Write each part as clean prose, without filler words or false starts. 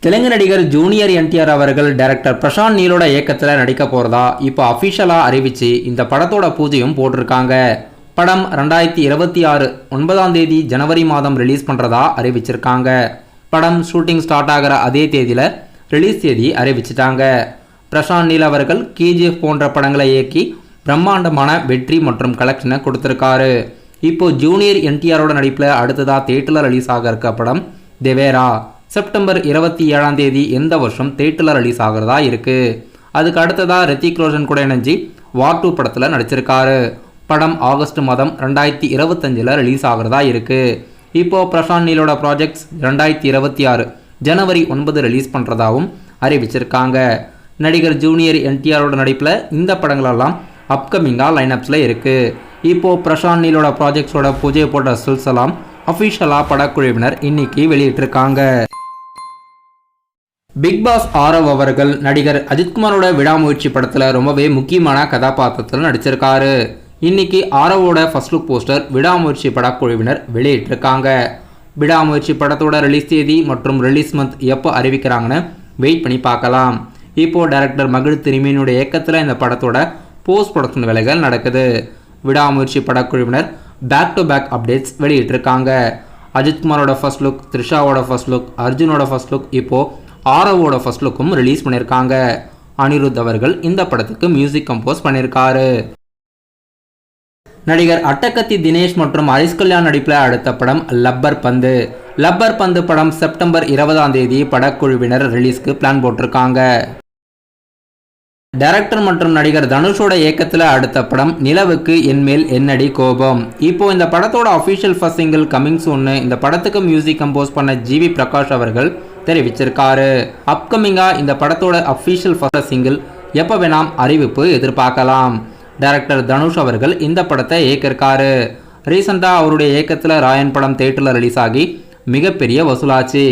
தெலுங்கு நடிகர் ஜூனியர் என்டிஆர் அவர்கள் டைரக்டர் பிரசாந்த் நீலோட இயக்கத்தில் நடிக்க போகிறதா இப்போ அஃபிஷியலாக அறிவித்து இந்த படத்தோட பூஜையும் போட்டிருக்காங்க. படம் 2026 9ஆம் தேதி ஜனவரி மாதம் ரிலீஸ் பண்ணுறதா அறிவிச்சிருக்காங்க. படம் ஷூட்டிங் ஸ்டார்ட் ஆகிற அதே தேதியில் ரிலீஸ் தேதி அறிவிச்சிட்டாங்க. பிரசாந்த் நீல் அவர்கள் KGF போன்ற படங்களை இயக்கி பிரம்மாண்டமான வெற்றி மற்றும் கலெக்ஷனை கொடுத்துருக்காரு. இப்போது ஜூனியர் என்டிஆரோட நடிப்பில் அடுத்ததாக தியேட்டரில் ரிலீஸ் ஆக இருக்க படம் தேவேரா செப்டம்பர் 27ஆம் தேதி எந்த வருஷம் தியேட்டரில் ரிலீஸ் ஆகிறதா இருக்குது. அதுக்கு அடுத்ததாக ரித்திக் ரோஷன் கூட இணைஞ்சி வார் 2 படத்தில் நடிச்சிருக்காரு. படம் ஆகஸ்ட் மாதம் 2025 ரிலீஸ் ஆகிறதா இருக்குது. இப்போது பிரசாந்த் நீலோட ப்ராஜெக்ட்ஸ் 2026 ஜனவரி 9 ரிலீஸ் பண்ணுறதாகவும் அறிவிச்சிருக்காங்க. நடிகர் ஜூனியர் என்டிஆரோட நடிப்பில் இந்த படங்களெல்லாம் அப்கமிங்காக லைனப்ஸில் இருக்குது. இப்போது பிரசாந்த் நீலோட ப்ராஜெக்ட்ஸோட பூஜை போட்ட ரிசல்ட்ஸ் எல்லாம் அஃபிஷியலாக படக்குழுவினர் இன்னைக்கு வெளியிட்டிருக்காங்க. பிக் பாஸ் ஆரவ் அவர்கள் நடிகர் அஜித்குமாரோட விடாமுயற்சி படத்தில் ரொம்பவே முக்கியமான கதாபாத்திரத்தில் நடிச்சிருக்காரு. இன்னைக்கு ஆரவோட ஃபர்ஸ்ட் லுக் போஸ்டர் விடாமுயற்சி படக்குழுவினர் வெளியிட்டிருக்காங்க. விடாமுயற்சி படத்தோட ரிலீஸ் தேதி மற்றும் ரிலீஸ் மந்த் எப்போ அறிவிக்கிறாங்கன்னு வெயிட் பண்ணி பார்க்கலாம். இப்போது டைரக்டர் மகிழ் திருமேனியோட இயக்கத்தில் இந்த படத்தோட போஸ்ட் ப்ரொடக்ஷன் வேலைகள் நடக்குது. விடாமுயற்சி படக்குழுவினர் பேக் டு பேக் அப்டேட்ஸ் வெளியிட்டிருக்காங்க. அஜித்குமாரோட ஃபர்ஸ்ட் லுக், த்ரிஷாவோட ஃபர்ஸ்ட் லுக், அர்ஜுனோட ஃபர்ஸ்ட் லுக், இப்போது ஆரவோட ஃபர்ஸ்ட் லுக்கும் ரிலீஸ் பண்ணியிருக்காங்க. அனிருத் அவர்கள் இந்த படத்துக்கு மியூசிக் கம்போஸ் பண்ணியிருக்காரு. நடிகர் அட்டகத்தி தினேஷ் மற்றும் ஹரிஷ் கல்யாண் நடிப்பில் அடுத்த படம் லப்பர் பந்து. லப்பர் பந்து படம் செப்டம்பர் 20ஆம் தேதி படக்குழுவினர் ரிலீஸ்க்கு பிளான் போட்டிருக்காங்க. டைரக்டர் மற்றும் நடிகர் தனுஷோட இயக்கத்தில் அடுத்த படம் நிலவுக்கு என்மேல் என்னடி கோபம். இப்போ இந்த படத்தோட அஃபிஷியல் ஃபர்ஸ்ட் சிங்கிள் கமிங் சூன்னு இந்த படத்துக்கு மியூசிக் கம்போஸ் பண்ண ஜிவி பிரகாஷ் அவர்கள் தெரிவிச்சிருக்காரு. அப்கமிங்காக இந்த படத்தோட அஃபிஷியல் ஃபர்ஸ்ட் சிங்கிள் எப்போ வேணாம் அறிவிப்பு எதிர்பார்க்கலாம். டைரக்டர் தனுஷ் அவர்கள் இந்த படத்தை இயக்கியிருக்காரு. ரீசெண்டாக அவருடைய இயக்கத்தில் ராயன் படம் தியேட்டரில் ரிலீஸ் ஆகி மிகப்பெரிய வசூலாச்சு.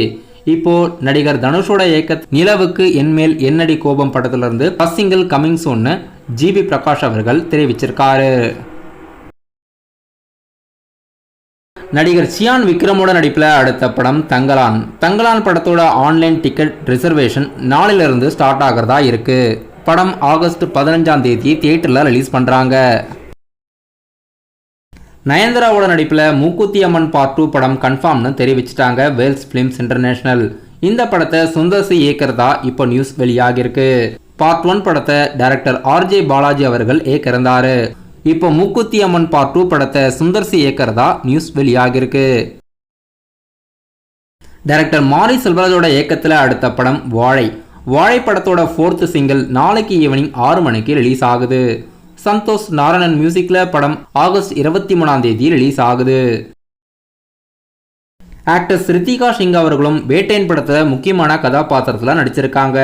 இப்போ நடிகர் தனுஷோட இயக்க நிலவுக்கு என்மேல் என்னடி கோபம் படத்திலிருந்து ஃபர்ஸ்ட் சிங்கிள் கமிங் சூன்னு ஜிபி பிரகாஷ் அவர்கள் தெரிவிச்சிருக்காரு. நடிகர் சியான் விக்ரமோட நடிப்பில் அடுத்த படம் தங்கலான். தங்கலான் படத்தோட ஆன்லைன் டிக்கெட் ரிசர்வேஷன் நாளிலிருந்து ஸ்டார்ட் ஆகிறதா இருக்கு. படம் ஆகஸ்ட் 15ஆம் தேதி தியேட்டரில் ரிலீஸ் பண்ணுறாங்க. நயன்தாராவோட நடிப்பில் மூக்குத்தி அம்மன் பார்ட் 2 படம் கன்ஃபார்ம்னு தெரிவிச்சிட்டாங்க வேல்ஸ் ஃபிலிம்ஸ் இன்டர்நேஷனல். இந்த படத்தை சுந்தர்சி இயக்கிறதா இப்போ நியூஸ் வெளியாகிருக்கு. பார்ட் 1 படத்தை டைரக்டர் RJ பாலாஜி அவர்கள் இயக்கிருந்தாரு. இப்போ மூக்குத்தி அம்மன் பார்ட் 2 படத்தை சுந்தர்சி இயக்கிறதா நியூஸ் வெளியாகிருக்கு. டைரக்டர் மாரி செல்வராஜோட இயக்கத்தில் அடுத்த படம் வாழை. வாழை படத்தோட 4th சிங்கிள் நாளைக்கு ஈவினிங் 6 மணிக்கு ரிலீஸ் ஆகுது. சந்தோஷ் நாராயணன் மியூசிக்கில் படம் ஆகஸ்ட் 23ஆம் தேதி ரிலீஸ் ஆகுது. ஆக்டர் ரித்திகா சிங் அவர்களும் வேட்டையன் படத்தில் முக்கியமான கதாபாத்திரத்தில் நடிச்சிருக்காங்க.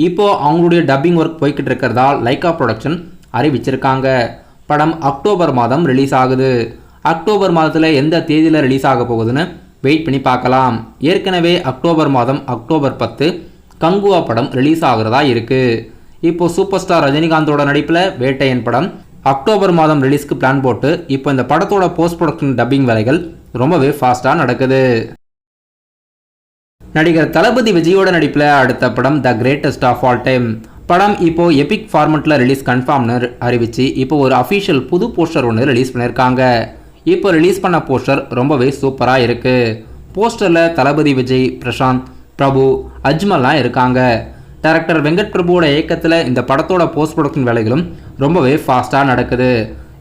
இப்போ அவங்களுடைய டப்பிங் ஒர்க் போய்கிட்டு இருக்கிறதா லைகா ப்ரொடக்ஷன் அறிவிச்சிருக்காங்க. படம் அக்டோபர் மாதம் ரிலீஸ் ஆகுது. அக்டோபர் மாதத்தில் எந்த தேதியில் ரிலீஸ் ஆக போகுதுன்னு வெயிட் பண்ணி பார்க்கலாம். ஏற்கனவே அக்டோபர் மாதம் அக்டோபர் 10 கங்குவா படம் ரிலீஸ் ஆகிறதா இருக்கு. இப்போ சூப்பர் ஸ்டார் ரஜினிகாந்தோட நடிப்பில் வேட்டையன் படம் அக்டோபர் மாதம் ரிலீஸ்க்கு பிளான் போட்டு இப்போ இந்த படத்தோட போஸ்ட் ப்ரொடக்ஷன் டப்பிங் வேலைகள் ரொம்பவே ஃபாஸ்ட்டாக நடக்குது. நடிகர் தளபதி விஜயோட நடிப்பில் அடுத்த படம் the greatest of all time. படம் இப்போ எபிக் ஃபார்மெட்டில் ரிலீஸ் கன்ஃபார்ம்னு அறிவிச்சு இப்போ ஒரு அஃபிஷியல் புது போஸ்டர் ஒன்று ரிலீஸ் பண்ணியிருக்காங்க. இப்போ ரிலீஸ் பண்ண போஸ்டர் ரொம்பவே சூப்பராக இருக்குது. போஸ்டரில் தளபதி விஜய், பிரசாந்த், பிரபு, அஜ்மல்லாம் இருக்காங்க. டைரக்டர் வெங்கட் பிரபுவோட இயக்கத்தில் இந்த படத்தோட போஸ்ட் ப்ரொடக்ஷன் வேலைகளும் ரொம்பவே ஃபாஸ்ட்டாக நடக்குது.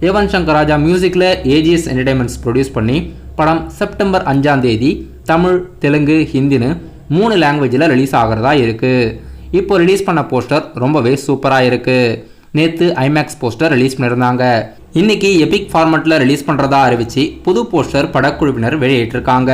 யுவன் சங்கர் ராஜா மியூசிக்கில் AGS என்டர்டைன்மெண்ட்ஸ் ப்ரொடியூஸ் பண்ணி படம் செப்டம்பர் 5ஆம் தேதி தமிழ், தெலுங்கு, ஹிந்தின்னு 3 லாங்குவேஜில் ரிலீஸ் ஆகிறதா இருக்குது. இப்போ ரிலீஸ் பண்ண போஸ்டர் ரொம்பவே சூப்பராக இருக்குது. நேற்று ஐமேக்ஸ் போஸ்டர் ரிலீஸ் பண்ணியிருந்தாங்க. இன்னைக்கு எபிக் ஃபார்மெட்டில் ரிலீஸ் பண்ணுறதா அறிவிச்சு புது போஸ்டர் படக்குழுவினர் வெளியிட்டிருக்காங்க.